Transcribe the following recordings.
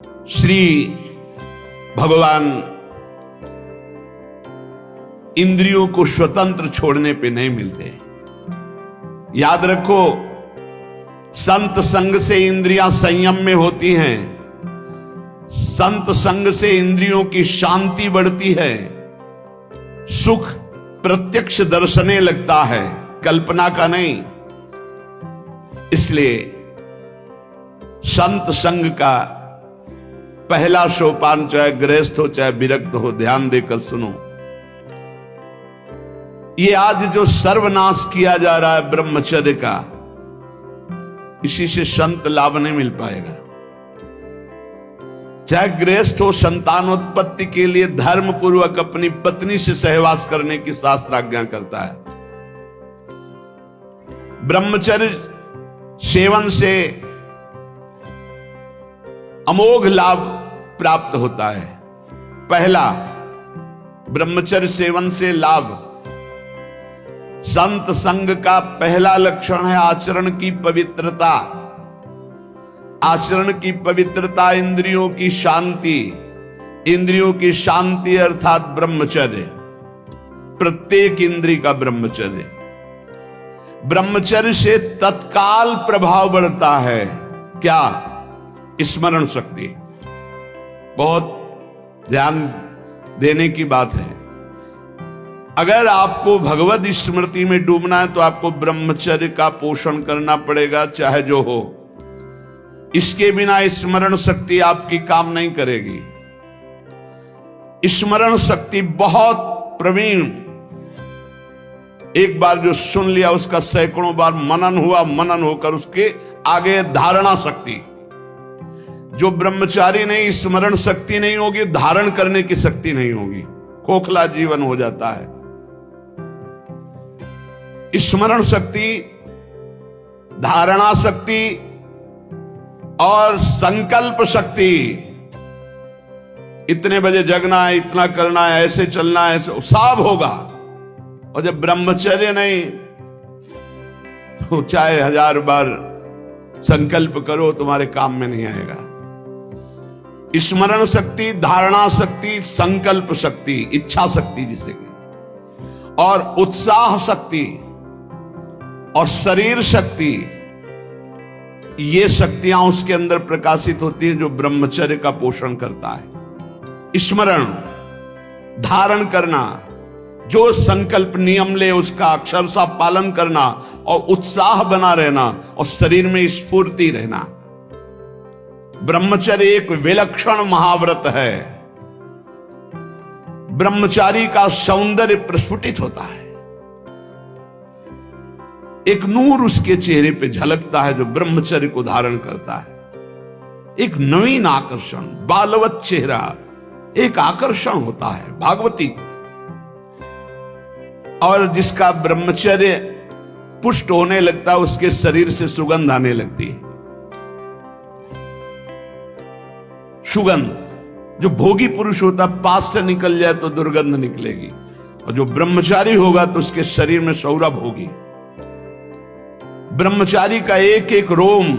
श्री भगवान इंद्रियों को स्वतंत्र छोड़ने पे नहीं मिलते। याद रखो, संत संग से इंद्रियां संयम में होती हैं, संत संग से इंद्रियों की शांति बढ़ती है, सुख प्रत्यक्ष दर्शने लगता है, कल्पना का नहीं। इसलिए संत संग का पहला सोपान, चाहे गृहस्थ हो चाहे विरक्त हो, ध्यान देकर सुनो। ये आज जो सर्वनाश किया जा रहा है ब्रह्मचर्य का, इसी से संत लाभ नहीं मिल पाएगा। चाहे गृहस्थ हो, संतानोत्पत्ति के लिए धर्म पूर्वक अपनी पत्नी से सहवास करने की शास्त्र आज्ञा करता है। ब्रह्मचर्य सेवन से अमोघ लाभ प्राप्त होता है। पहला, ब्रह्मचर्य सेवन से लाभ, संत संग का पहला लक्षण है आचरण की पवित्रता। आचरण की पवित्रता, इंद्रियों की शांति। इंद्रियों की शांति अर्थात ब्रह्मचर्य, प्रत्येक इंद्रिय का ब्रह्मचर्य। ब्रह्मचर्य से तत्काल प्रभाव बढ़ता है। क्या? स्मरण शक्ति। बहुत ध्यान देने की बात है। अगर आपको भगवत स्मृति में डूबना है तो आपको ब्रह्मचर्य का पोषण करना पड़ेगा, चाहे जो हो। इसके बिना स्मरण शक्ति आपकी काम नहीं करेगी। स्मरण शक्ति बहुत प्रवीण, एक बार जो सुन लिया उसका सैकड़ों बार मनन हुआ, मनन होकर उसके आगे धारणा शक्ति। जो ब्रह्मचारी नहीं, स्मरण शक्ति नहीं होगी, धारण करने की शक्ति नहीं होगी, खोखला जीवन हो जाता है। स्मरण शक्ति, धारणा शक्ति और संकल्प शक्ति। इतने बजे जगना है, इतना करना है, ऐसे चलना है, ऐसे सब होगा। और जब ब्रह्मचर्य नहीं तो चाहे 1000 बार संकल्प करो, तुम्हारे काम में नहीं आएगा। स्मरण शक्ति, धारणा शक्ति, संकल्प शक्ति, इच्छा शक्ति जिसे कहते, और उत्साह शक्ति और शरीर शक्ति, ये शक्तियां उसके अंदर प्रकाशित होती हैं जो ब्रह्मचर्य का पोषण करता है। स्मरण, धारण करना, जो संकल्प नियम ले उसका अक्षरशः पालन करना, और उत्साह बना रहना, और शरीर में स्फूर्ति रहना। ब्रह्मचर्य एक विलक्षण महाव्रत है। ब्रह्मचारी का सौंदर्य प्रस्फुटित होता है। एक नूर उसके चेहरे पे झलकता है जो ब्रह्मचर्य को धारण करता है। एक नवीन आकर्षण, बालवत चेहरा, एक आकर्षण होता है, भागवती। और जिसका ब्रह्मचर्य पुष्ट होने लगता है, उसके शरीर से सुगंध आने लगती है। सुगंध, जो भोगी पुरुष होता पास से निकल जाए तो दुर्गंध निकलेगी, और जो ब्रह्मचारी होगा तो उसके शरीर में सौरभ होगी। ब्रह्मचारी का एक एक रोम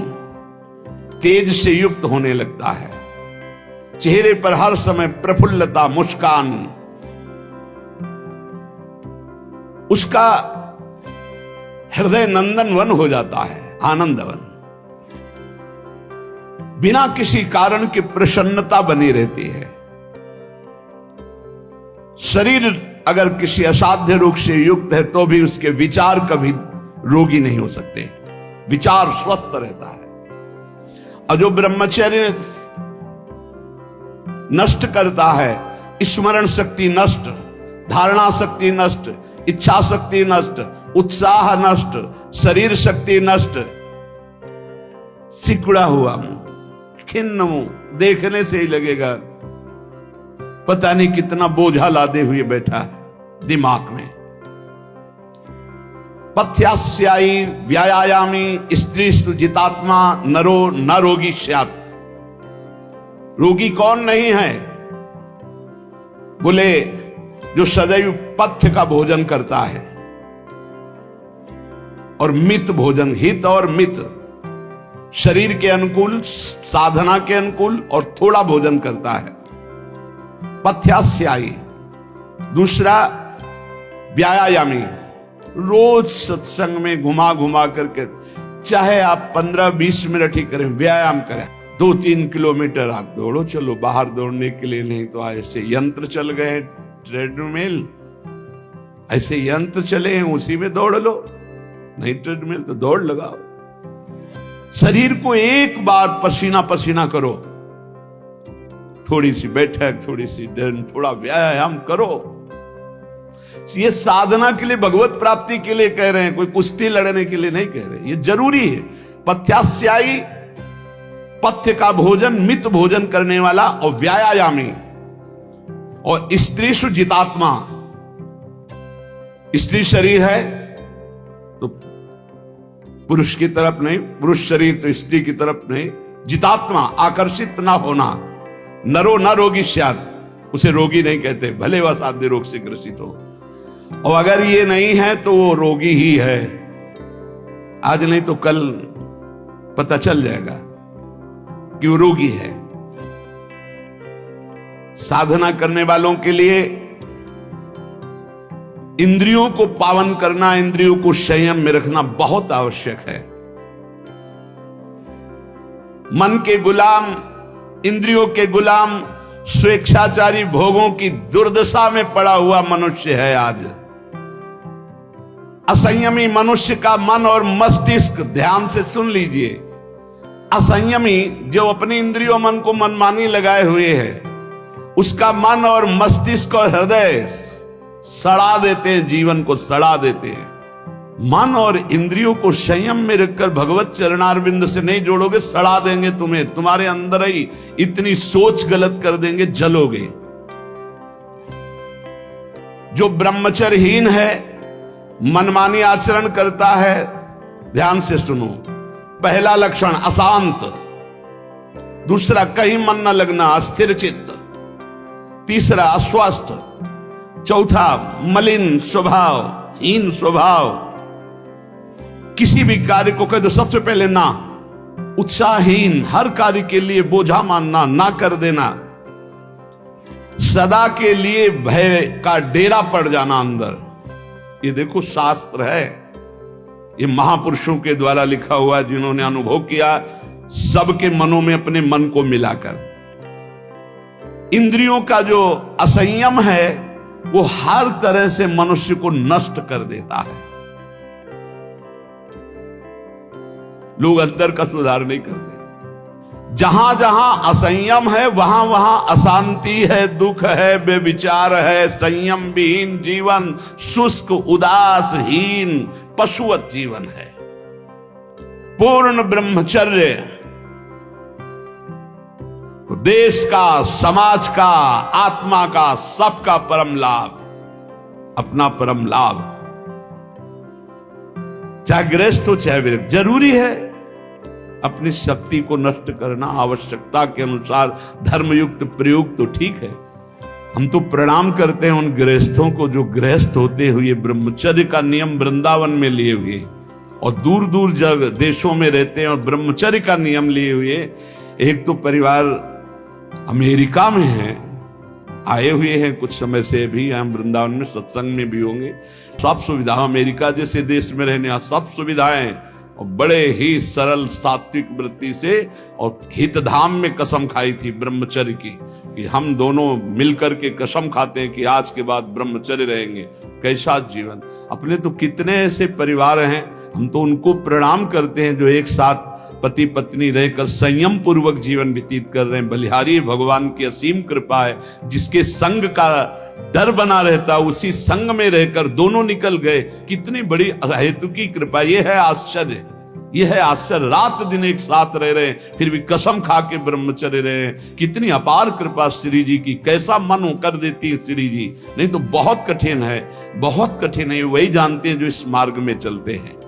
तेज से युक्त होने लगता है। चेहरे पर हर समय प्रफुल्लता, मुस्कान, उसका हृदय नंदन वन हो जाता है, आनंदवन। बिना किसी कारण की प्रसन्नता बनी रहती है। शरीर अगर किसी असाध्य रोग से युक्त है तो भी उसके विचार कभी रोगी नहीं हो सकते, विचार स्वस्थ रहता है। और जो ब्रह्मचर्य नष्ट करता है, स्मरण शक्ति नष्ट, धारणा शक्ति नष्ट, इच्छा शक्ति नष्ट, उत्साह नष्ट, शरीर शक्ति नष्ट, सिकुड़ा हुआ मुंह, खिन्न मुंह, देखने से ही लगेगा पता नहीं कितना बोझा लादे हुए बैठा है दिमाग में। पथ्यास्यायी व्यायामी स्त्रीस्तु जितात्मा नरो न रोगी स्यात्। रोगी कौन नहीं है? बोले जो सदैव पथ्य का भोजन करता है और मित भोजन, हित और मित, शरीर के अनुकूल, साधना के अनुकूल, और थोड़ा भोजन करता है, पथ्यास्यायी। दूसरा व्यायामी, रोज सत्संग में घुमा घुमा करके, चाहे आप 15-20 मिनट ही करें, व्यायाम करें। 2-3 किलोमीटर आप दौड़ो, चलो बाहर दौड़ने के लिए, नहीं तो ऐसे यंत्र चल गए, ट्रेडमिल, ऐसे यंत्र चले हैं, उसी में दौड़ लो। नहीं ट्रेडमिल तो दौड़ लगाओ। शरीर को एक बार पसीना पसीना करो, थोड़ी सी बैठक, थोड़ी सी डन, थोड़ा व्यायाम करो। ये साधना के लिए, भगवत प्राप्ति के लिए कह रहे हैं, कोई कुश्ती लड़ने के लिए नहीं कह रहे। ये जरूरी है। पथ्यास्यायी, पथ्य का भोजन, मित भोजन करने वाला, और व्यायामी। और स्त्रीषु जितात्मा, स्त्री शरीर है तो पुरुष की तरफ नहीं, पुरुष शरीर तो स्त्री की तरफ नहीं। जितात्मा, आकर्षित ना होना। नरो न रोगी स्यात्, उसे रोगी नहीं कहते, भले वह साध्य रोग से ग्रसित हो। और अगर ये नहीं है तो वो रोगी ही है। आज नहीं तो कल पता चल जाएगा कि वो रोगी है। साधना करने वालों के लिए इंद्रियों को पावन करना, इंद्रियों को संयम में रखना बहुत आवश्यक है। मन के गुलाम, इंद्रियों के गुलाम, स्वेच्छाचारी भोगों की दुर्दशा में पड़ा हुआ मनुष्य है आज। असंयमी मनुष्य का मन और मस्तिष्क, ध्यान से सुन लीजिए, असंयमी जो अपनी इंद्रियों मन को मनमानी लगाए हुए है, उसका मन और मस्तिष्क और हृदय सड़ा देते हैं, जीवन को सड़ा देते हैं। मन और इंद्रियों को संयम में रखकर भगवत चरणारविंद से नहीं जोड़ोगे, सड़ा देंगे तुम्हें। तुम्हारे अंदर ही इतनी सोच गलत कर देंगे, जलोगे। जो ब्रह्मचर्यहीन है, मनमानी आचरण करता है, ध्यान से सुनो। पहला लक्षण अशांत, दूसरा कहीं मन न लगना, अस्थिर चित्त, तीसरा अस्वस्थ, चौथा मलिन स्वभाव, हीन स्वभाव। किसी भी कार्य को कह दो सबसे पहले ना, उत्साहहीन, हर कार्य के लिए बोझा मानना, ना कर देना, सदा के लिए भय का डेरा पड़ जाना अंदर। ये देखो शास्त्र है, ये महापुरुषों के द्वारा लिखा हुआ, जिन्होंने अनुभव किया सबके मनों में अपने मन को मिलाकर। इंद्रियों का जो असंयम है वो हर तरह से मनुष्य को नष्ट कर देता है। लोग अंदर का सुधार नहीं करते। जहां जहां असंयम है वहां वहां अशांति है, दुख है, बेविचार है, संयम विहीन जीवन, शुष्क उदासहीन पशुवत जीवन है। पूर्ण ब्रह्मचर्य देश का, समाज का, आत्मा का, सबका परम लाभ, अपना परम लाभ। चाहे गृहस्थ हो चाहे विरक्त, जरूरी है अपनी शक्ति को नष्ट करना, आवश्यकता के अनुसार धर्मयुक्त प्रयोग तो ठीक है। हम तो प्रणाम करते हैं उन गृहस्थों को जो गृहस्थ होते हुए ब्रह्मचर्य का नियम वृंदावन में लिए हुए और दूर दूर जगह देशों में रहते हैं और ब्रह्मचर्य का नियम लिए हुए। एक तो परिवार अमेरिका में है, आए हुए हैं कुछ समय से, भी हम वृंदावन में सत्संग में भी होंगे। सब सुविधा, अमेरिका जैसे देश में रहने सब सुविधाएं, और बड़े ही सरल सात्विक वृत्ति से, और हितधाम में कसम खाई थी ब्रह्मचर्य की, कि हम दोनों मिलकर के कसम खाते हैं कि आज के बाद ब्रह्मचर्य रहेंगे। कैसा जीवन! अपने तो कितने ऐसे परिवार हैं, हम तो उनको प्रणाम करते हैं जो एक साथ पति पत्नी रहकर संयम पूर्वक जीवन व्यतीत कर रहे हैं। बलिहारी भगवान की असीम कृपा है, जिसके संग का डर बना रहता उसी संग में रहकर दोनों निकल गए। कितनी बड़ी हेतु की कृपा! ये है आश्चर्य, ये है आश्चर्य। रात दिन एक साथ रह रहे हैं, फिर भी कसम खा के ब्रह्मचर्य रहे हैं। कितनी अपार कृपा श्री जी की! कैसा मन कर देती है श्री जी, नहीं तो बहुत कठिन है, बहुत कठिन है। वही जानते हैं जो इस मार्ग में चलते हैं।